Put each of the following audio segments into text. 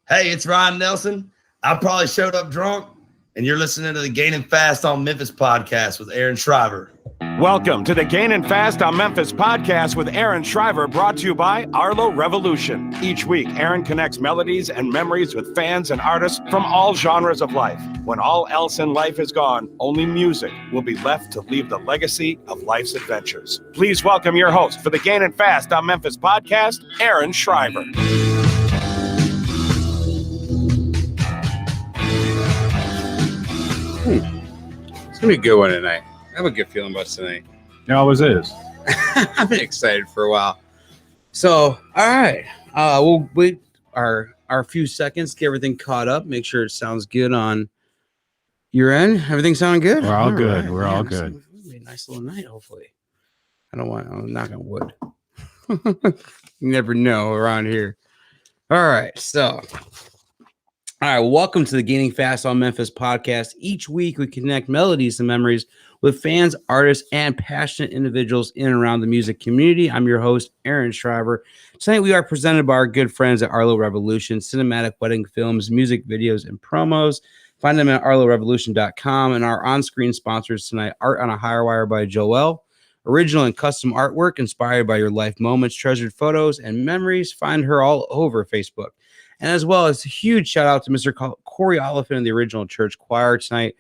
Hey, it's Ryan Nelson. I probably showed up drunk, and you're listening to the Gainin Fast on Memphis podcast with Aaron Shriver. Welcome to the Gainin Fast on Memphis podcast with Aaron Shriver, brought to you by Arlo Revolution. Each week, Aaron connects melodies and memories with fans and artists from all genres of life. When all else in life is gone, only music will be left to leave the legacy of life's adventures. Please welcome your host for the Gainin Fast on Memphis podcast, Aaron Shriver. It's gonna be a good one tonight. I have a good feeling about tonight. It always is. I've been excited for a while. So, all right, we'll wait our few seconds, get everything caught up, make sure it sounds good on your end. Everything sounding good? We're all good. Right. We're all good. It'll be a nice little night, hopefully. I'm knocking wood. You never know around here. All right, so. All right, welcome to the Gainin Fast on Memphis podcast. Each week, we connect melodies and memories with fans, artists, and passionate individuals in and around the music community. I'm your host, Aaron Shriver. Tonight, we are presented by our good friends at Arlo Revolution, cinematic wedding films, music videos, and promos. Find them at arlorevolution.com. And our on-screen sponsors tonight, Art on a Higher Wire by Joel, original and custom artwork inspired by your life moments, treasured photos, and memories. Find her all over Facebook. And as well as a huge shout out to Mr. Corey Oliphant and the Original Church Choir tonight.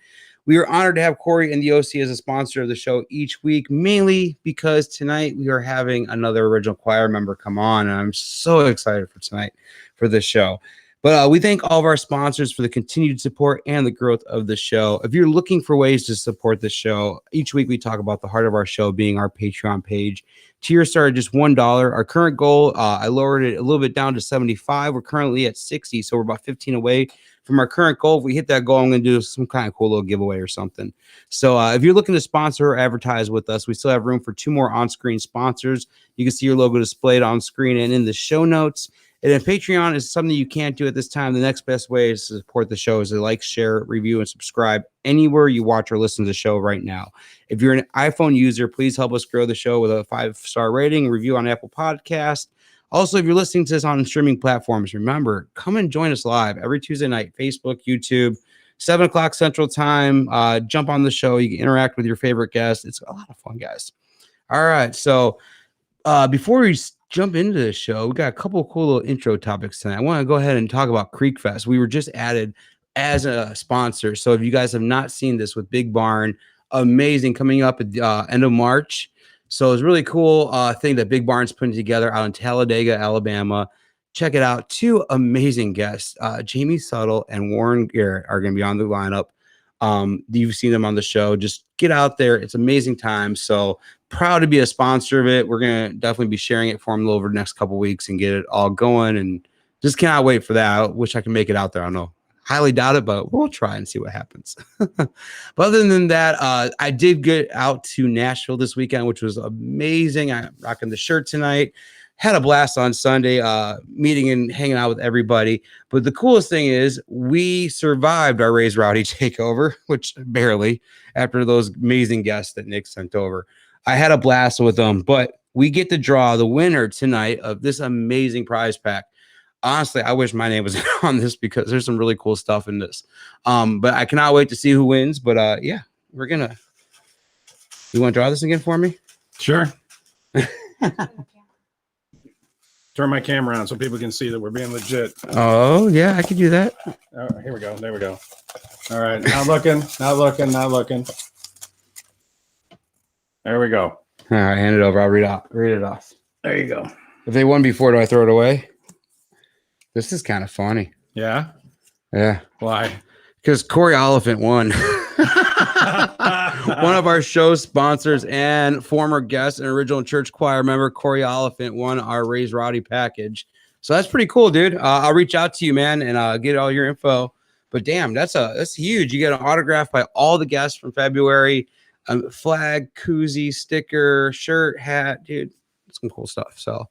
We are honored to have Corey and the OC as a sponsor of the show each week, mainly because tonight we are having another Original Choir member come on, and I'm so excited for tonight for this show. But we thank all of our sponsors for the continued support and the growth of the show. If you're looking for ways to support the show, each week we talk about the heart of our show being our Patreon page. Tier started just $1. Our current goal, I lowered it a little bit down to 75. We're currently at 60, so we're about 15 away from our current goal. If we hit that goal, I'm going to do some kind of cool little giveaway or something. So if you're looking to sponsor or advertise with us, we still have room for 2 more on-screen sponsors. You can see your logo displayed on screen and in the show notes. And if Patreon is something you can't do at this time, the next best way is to support the show is to like, share, review, and subscribe anywhere you watch or listen to the show right now. If you're an iPhone user, please help us grow the show with a 5-star rating, review on Apple Podcasts. Also, if you're listening to this on streaming platforms, remember, come and join us live every Tuesday night, Facebook, YouTube, 7 o'clock Central Time. Jump on the show. You can interact with your favorite guests. It's a lot of fun, guys. All right, so before we jump into the show, we got a couple of cool little intro topics tonight. I want to go ahead and talk about Creek Fest. We were just added as a sponsor. So if you guys have not seen this with Big Barn, amazing, coming up at the end of March. So it's really cool thing that Big Barn's putting together out in Talladega, Alabama. Check it out. 2 amazing guests, Jamie Suttle and Warren Garrett, are going to be on the lineup. You've seen them on the show. Just get out there. It's amazing time. So proud to be a sponsor of it. We're going to definitely be sharing it for them over the next couple of weeks and get it all going. And just cannot wait for that. I wish I could make it out there. I don't know. Highly doubt it, but we'll try and see what happens. But other than that, I did get out to Nashville this weekend, which was amazing. I'm rocking the shirt tonight. Had a blast on Sunday, meeting and hanging out with everybody. But the coolest thing is we survived our Raise Rowdy takeover, which barely, after those amazing guests that Nick sent over. I had a blast with them, but we get to draw the winner tonight of this amazing prize pack. Honestly, I wish my name was on this because there's some really cool stuff in this. But I cannot wait to see who wins. But yeah, you want to draw this again for me? Sure. Turn my camera on so people can see that we're being legit. Oh, yeah, I could do that. Oh, here we go. There we go. All right. Not looking. Not looking. Not looking. There we go. All right, hand it over. I'll read it off. There you go. If they won before, do I throw it away? This is kind of funny. Yeah? Yeah. Why? Because Corey Oliphant won. One of our show sponsors and former guest and Original Church Choir member, Corey Oliphant, won our Raise Rowdy package. So that's pretty cool, dude. I'll reach out to you, man, and get all your info. But damn, that's huge. You get an autograph by all the guests from February. Flag, koozie, sticker, shirt, hat, dude. Some cool stuff. So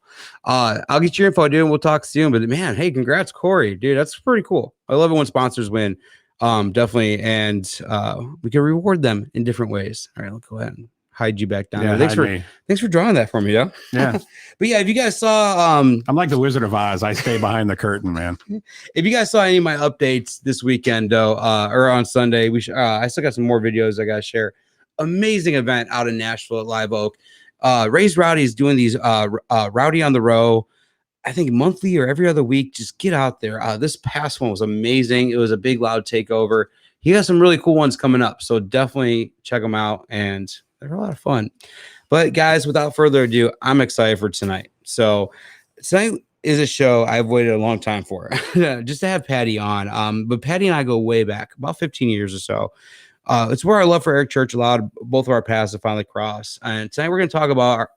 I'll get your info, dude, and we'll talk soon. But man, hey, congrats, Corey, dude. That's pretty cool. I love it when sponsors win. Definitely. And we can reward them in different ways. All right, let's go ahead and hide you back down Yeah, there. hide me. Thanks for drawing that for me, yo. Yeah. But yeah, if you guys saw I'm like the Wizard of Oz. I stay behind the curtain, man. if you guys saw any of my updates this weekend though, or on Sunday, I still got some more videos I gotta share. Amazing event out in Nashville at Live Oak. Raised Rowdy is doing these Rowdy on the Row, I think monthly or every other week. Just get out there. This past one was amazing. It was a big loud takeover. He has some really cool ones coming up, so definitely check them out, and they're a lot of fun. But guys, without further ado, I'm excited for tonight. So tonight is a show I've waited a long time for, just to have Patti on. But Patti and I go way back, about 15 years or so. It's where our love for Eric Church allowed both of our paths to finally cross. And tonight we're going to talk about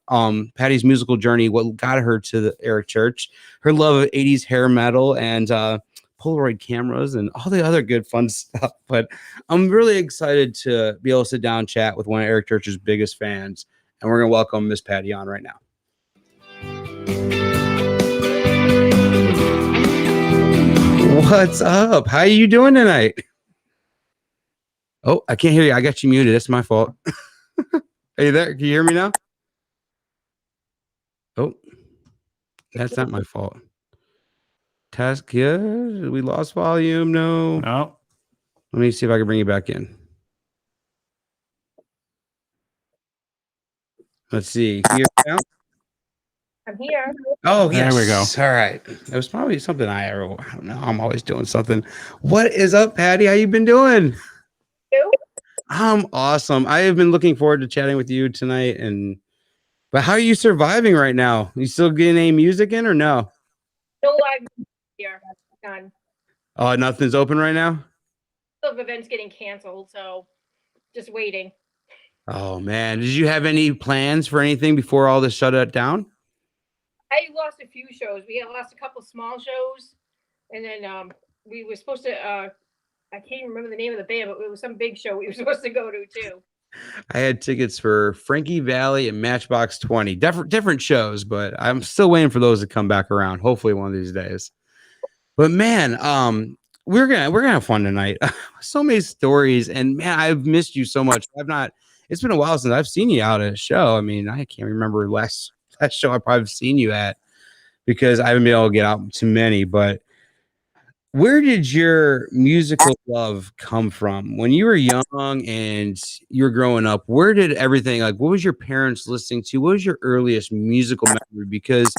Patti's musical journey, what got her to the Eric Church, her love of 80s hair metal and Polaroid cameras and all the other good fun stuff. But I'm really excited to be able to sit down and chat with one of Eric Church's biggest fans. And we're going to welcome Miss Patti on right now. What's up? How are you doing tonight? Oh, I can't hear you. I got you muted. That's my fault. Are you there? Can you hear me now? Oh, that's not my fault. Task, yeah. We lost volume. No. No. Let me see if I can bring you back in. Let's see. Can you hear me now? I'm here. Oh, There yes. we go. All right. It was probably something I don't know. I'm always doing something. What is up, Patti? How you been doing? You? I'm awesome. I have been looking forward to chatting with you tonight. But how are you surviving right now? You still getting any music in or no? No live here. None. Oh, nothing's open right now? Some events getting canceled, so just waiting. Oh man, did you have any plans for anything before all this shut it down? I lost a few shows. We had lost a couple small shows, and then we were supposed to. I can't even remember the name of the band, but it was some big show we were supposed to go to too. I had tickets for Frankie Valli and Matchbox 20. Different shows, but I'm still waiting for those to come back around. Hopefully one of these days. But man, we're gonna have fun tonight. So many stories, and man, I've missed you so much. It's been a while since I've seen you out at a show. I mean, I can't remember last show I probably seen you at because I haven't been able to get out to many. But where did your musical love come from when you were young and you were growing up? Where did everything, like, what was your parents listening to? What was your earliest musical memory? Because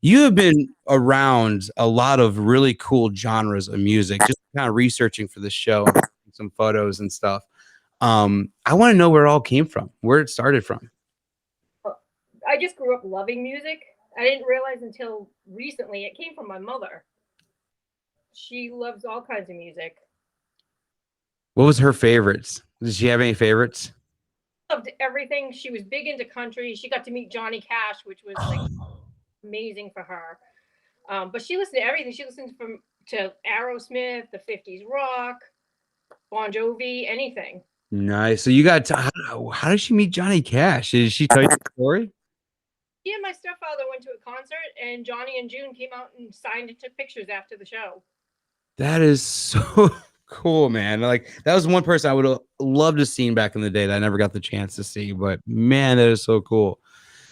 you have been around a lot of really cool genres of music, just kind of researching for the show, some photos and stuff. I want to know where it all came from, where it started from. I just grew up loving music. I didn't realize until recently it came from my mother. She loves all kinds of music. What was her favorites? Did she have any favorites? Loved everything. She was big into country. She got to meet Johnny Cash, which was like amazing for her. But she listened to everything. She listened to Aerosmith, the 50s rock, Bon Jovi, anything. Nice. So you got how did she meet Johnny Cash? Did she tell you the story? He and my stepfather went to a concert, and Johnny and June came out and signed and took pictures after the show. That is so cool, man. Like, that was one person I would have loved to seen back in the day that I never got the chance to see. But man, that is so cool.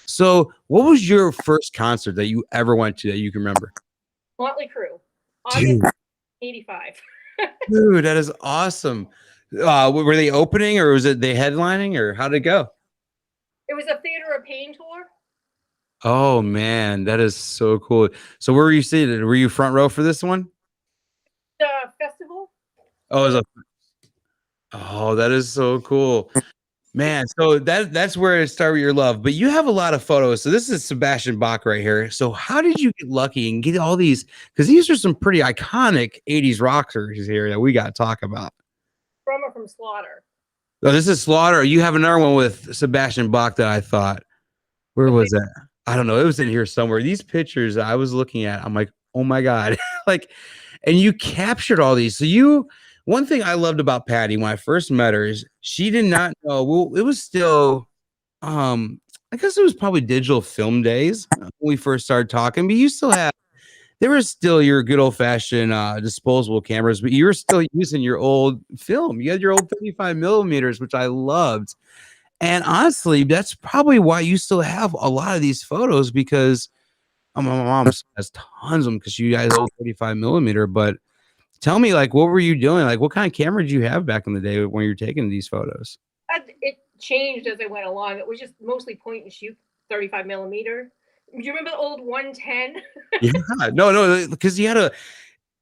So what was your first concert that you ever went to that you can remember? Motley Crue, Dude. August 85. Dude, that is awesome. Were they opening or was it they headlining or how'd it go? It was a Theater of Pain tour. Oh man, that is so cool. So where were you seated? Were you front row for this one? The festival. Oh, that is so cool. Man, so that's where it started with your love. But you have a lot of photos. So this is Sebastian Bach right here. So how did you get lucky and get all these? Because these are some pretty iconic 80s rockers here that we got to talk about. Drummer from Slaughter. Oh, this is Slaughter. You have another one with Sebastian Bach that I thought. Where was that? I don't know. It was in here somewhere. These pictures I was looking at, I'm like, oh my God. Like, and you captured all these. So one thing I loved about Patti when I first met her is she did not know. Well, it was still, I guess it was probably digital film days when we first started talking, but there was still your good old fashioned disposable cameras, but you were still using your old film. You had your old 35 millimeters, which I loved. And honestly, that's probably why you still have a lot of these photos, because my mom has tons of them because you guys old 35 millimeter. But tell me, like, what were you doing? Like, what kind of camera did you have back in the day when you were taking these photos? It changed as I went along. It was just mostly point and shoot 35 millimeter. Do you remember the old 110? Yeah, no, because you had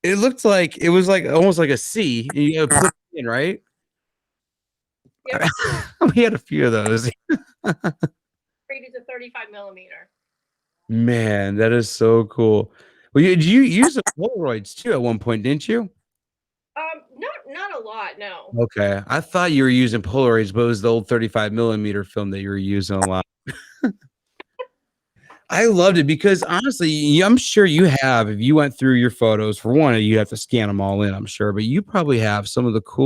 it looked like it was like almost like a C, and you had to put it in, right? Yep. We had a few of those. Rated to 35 millimeter. Man, that is so cool. Well, you use the Polaroids too at one point, didn't you? Not a lot, no. Okay, I thought you were using Polaroids, but it was the old 35 millimeter film that you were using a lot. I loved it because honestly, I'm sure you have. If you went through your photos, for one, you have to scan them all in, I'm sure, but you probably have some of the cool